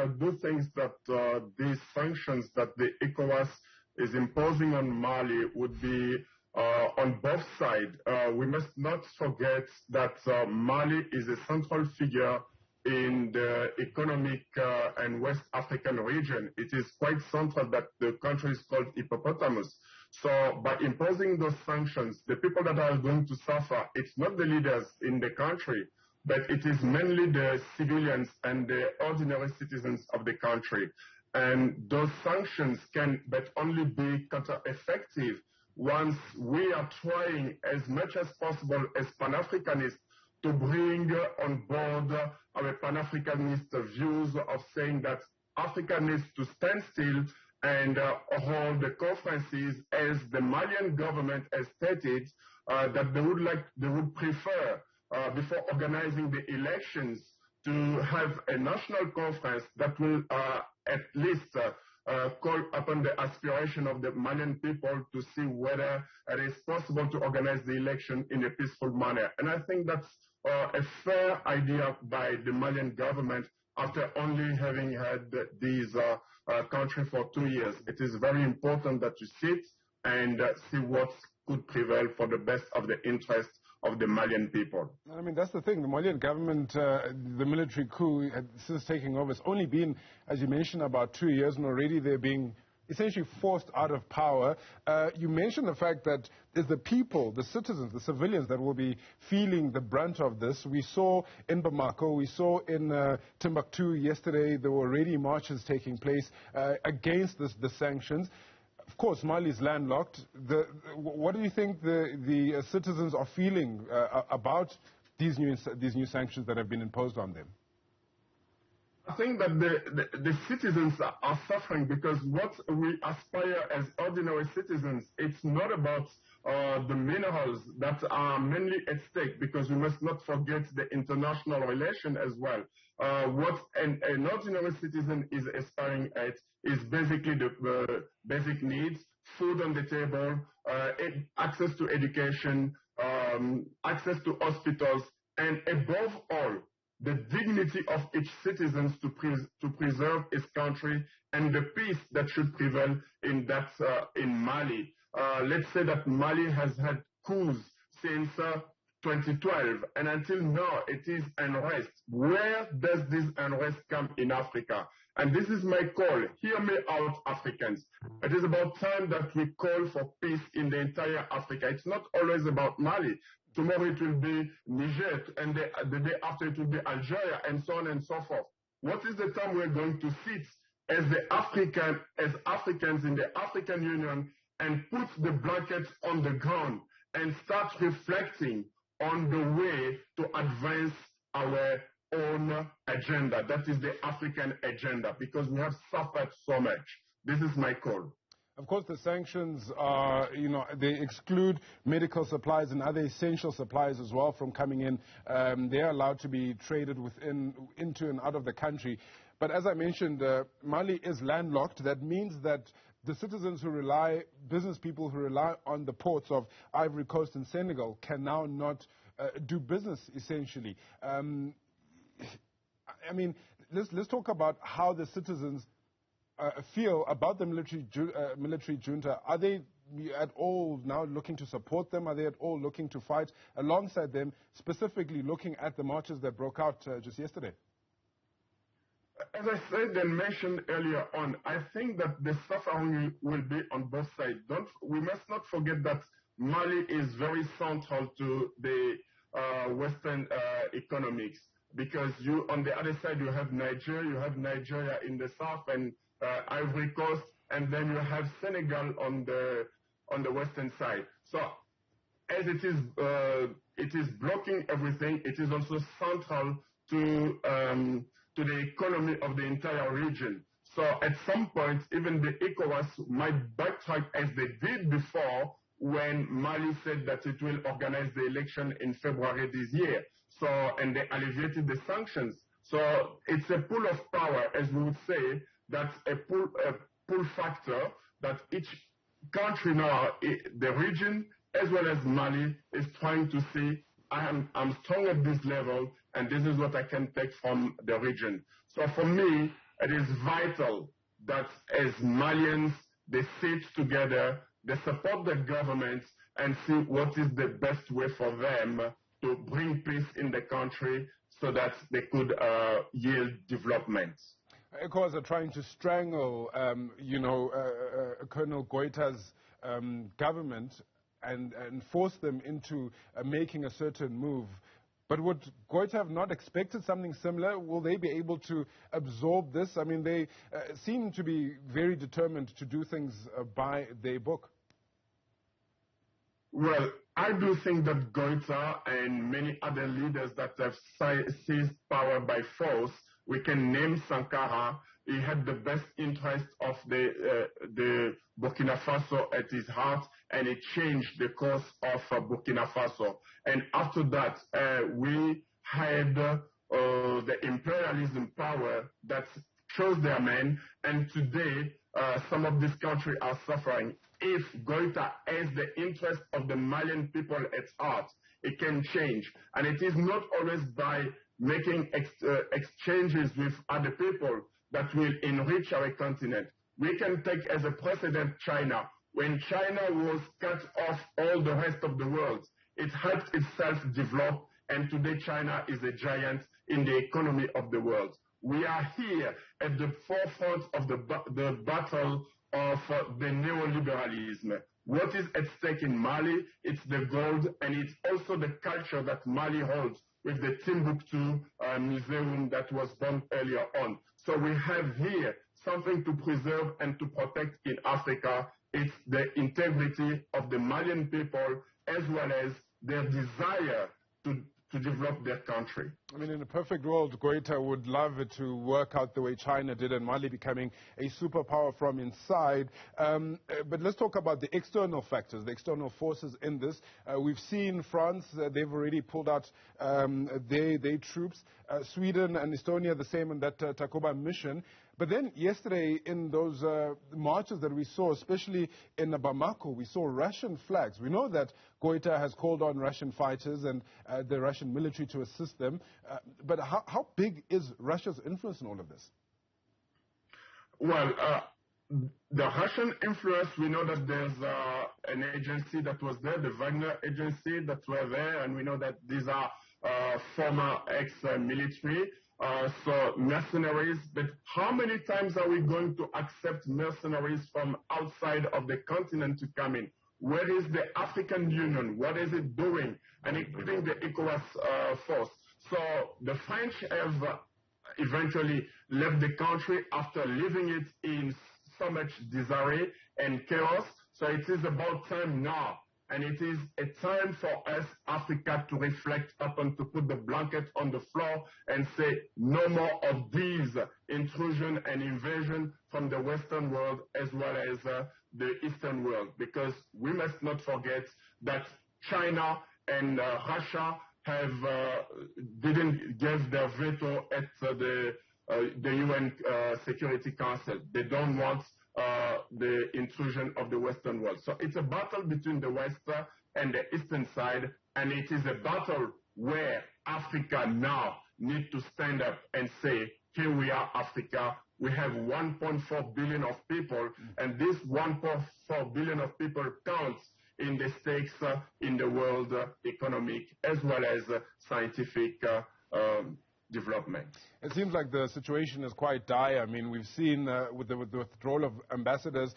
I do think that these sanctions that the Ecowas is imposing on Mali would be on both sides. We must not forget that Mali is a central figure in the economic and West African region. It is quite central that the country is called hippopotamus. So by imposing those sanctions, the people that are going to suffer, it's not the leaders in the country, but it is mainly the civilians and the ordinary citizens of the country. And those sanctions can but only be counter-effective once we are trying as much as possible as Pan-Africanists to bring on board our Pan-Africanist views of saying that Africa needs to stand still and hold the conferences as the Malian government has stated that they would prefer before organizing the elections to have a national conference that will at least call upon the aspiration of the Malian people to see whether it is possible to organize the election in a peaceful manner. And I think that's a fair idea by the Malian government after only having had these country for 2 years. It is very important that you sit and see what could prevail for the best of the interest of the Malian people. I mean, that's the thing. The Malian government, the military coup, since taking over, it's only been, as you mentioned, about 2 years, and already they're being essentially forced out of power. You mentioned the fact that it's the people, the citizens, the civilians that will be feeling the brunt of this. We saw in Bamako, we saw in Timbuktu yesterday, there were already marches taking place against the sanctions. Of course, Mali is landlocked. What do you think the citizens are feeling about these new sanctions that have been imposed on them? I think that the citizens are suffering because what we aspire as ordinary citizens, it's not about the minerals that are mainly at stake, because we must not forget the international relation as well. What an ordinary citizen is aspiring at is basically the basic needs: food on the table, access to education, access to hospitals, and above all, the dignity of each citizen to preserve his country and the peace that should prevail in Mali. Let's say that Mali has had coups since 2012, and until now it is unrest. Where does this unrest come in Africa? And this is my call. Hear me out, Africans. It is about time that we call for peace in the entire Africa. It's not always about Mali. Tomorrow it will be Niger, and the day after it will be Algeria, and so on and so forth. What is the time we're going to sit as Africans in the African Union and put the blankets on the ground and start reflecting on the way to advance our own agenda? That is the African agenda, because we have suffered so much. This is my call. Of course, the sanctions are, they exclude medical supplies and other essential supplies as well from coming in. They are allowed to be traded into and out of the country. But as I mentioned, Mali is landlocked. That means that the citizens business people who rely on the ports of Ivory Coast and Senegal can now not do business, essentially. I mean, let's talk about how the citizens feel about the military junta. Are they at all now looking to support them? Are they at all looking to fight alongside them, specifically looking at the marches that broke out just yesterday? As I said and mentioned earlier on, I think that the suffering will be on both sides. We must not forget that Mali is very central to the Western economics, because on the other side you have Nigeria in the south, and Ivory Coast, and then you have Senegal on the western side. So as it is blocking everything, it is also central to the economy of the entire region. So at some point, even the Ecowas might backtrack, as they did before when Mali said that it will organize the election in February this year. So, and they alleviated the sanctions. So it's a pull of power, as we would say. That's a pull factor that each country now, the region as well as Mali, is trying to see. I'm strong at this level, and this is what I can take from the region. So for me, it is vital that as Malians, they sit together, they support the government, and see what is the best way for them to bring peace in the country so that they could yield development. Ecowas are trying to strangle, Colonel Goita's government and force them into making a certain move. But would Goita have not expected something similar? Will they be able to absorb this? I mean, they seem to be very determined to do things by their book. Well, I do think that Goita and many other leaders that have seized power by force, we can name Sankara. He had the best interest of the Burkina Faso at his heart, and it changed the course of Burkina Faso. And after that, we had the imperialism power that chose their men, and today some of these countries are suffering. If Goita has the interest of the Malian people at heart, it can change. And it is not always by making exchanges with other people that will enrich our continent. We can take as a precedent China. When China was cut off all the rest of the world, it helped itself develop, and today China is a giant in the economy of the world. We are here at the forefront of the battle of the neoliberalism. What is at stake in Mali? It's the gold, and it's also the culture that Mali holds with the Timbuktu museum that was born earlier on. So we have here something to preserve and to protect in Africa. It's the integrity of the Malian people as well as their desire to develop their country. I mean, in a perfect world, Goita would love it to work out the way China did and Mali becoming a superpower from inside. But let's talk about the external factors, the external forces in this. We've seen France, they've already pulled out their troops. Sweden and Estonia, the same in that Takuba mission. But then yesterday in those marches that we saw, especially in Bamako, we saw Russian flags. We know that Goita has called on Russian fighters and the Russian military to assist them. But how big is Russia's influence in all of this? Well, the Russian influence, we know that there's an agency that was there, the Wagner agency that were there, and we know that these are former ex-military. So mercenaries, but how many times are we going to accept mercenaries from outside of the continent to come in? Where is the African Union? What is it doing? And including the Ecowas force. So the French have eventually left the country after leaving it in so much disarray and chaos. So it is about time now. And it is a time for us, Africa, to reflect upon, to put the blanket on the floor and say no more of these intrusion and invasion from the Western world as well as the Eastern world. Because we must not forget that China and Russia didn't give their veto at the UN Security Council. They don't want the intrusion of the Western world. So it's a battle between the West and the Eastern side, and it is a battle where Africa now needs to stand up and say, here we are, Africa. We have 1.4 billion of people, and this 1.4 billion of people counts in the stakes in the world economic as well as scientific development. It seems like the situation is quite dire. I mean, we've seen with the withdrawal of ambassadors,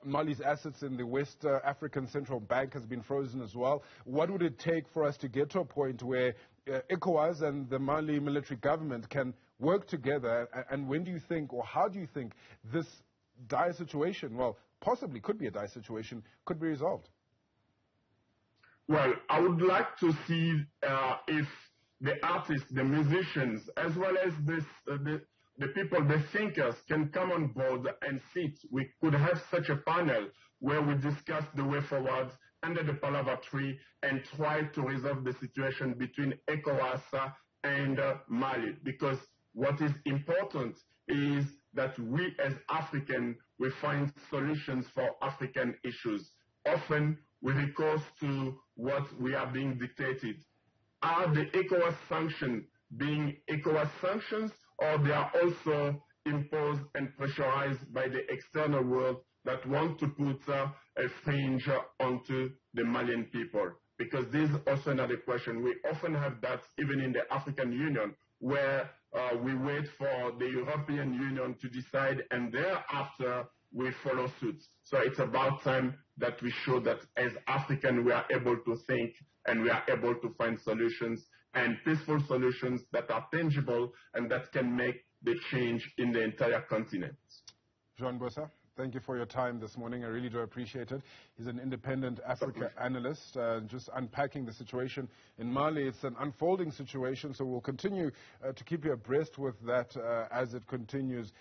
Mali's assets in the West African Central Bank has been frozen as well. What would it take for us to get to a point where Ecowas and the Mali military government can work together? And when do you think, or how do you think this dire situation, well, possibly could be a dire situation, could be resolved? Well, I would like to see if the artists, the musicians, as well as the people, the thinkers can come on board and sit. We could have such a panel where we discuss the way forward under the Palava tree and try to resolve the situation between Ecowas and Mali. Because what is important is that we as Africans, we find solutions for African issues. Often we recourse to what we are being dictated. Are the Ecowas sanctions being Ecowas sanctions, or they are also imposed and pressurized by the external world that want to put a fringe onto the Malian people. Because this is also another question. We often have that even in the African Union, where we wait for the European Union to decide and thereafter we follow suit. So it's about time that we show that as Africans we are able to think and we are able to find solutions, and peaceful solutions that are tangible and that can make the change in the entire continent. Jean Bwasa, thank you for your time this morning. I really do appreciate it. He's an independent Africa analyst, just unpacking the situation in Mali. It's an unfolding situation, so we'll continue to keep you abreast with that as it continues.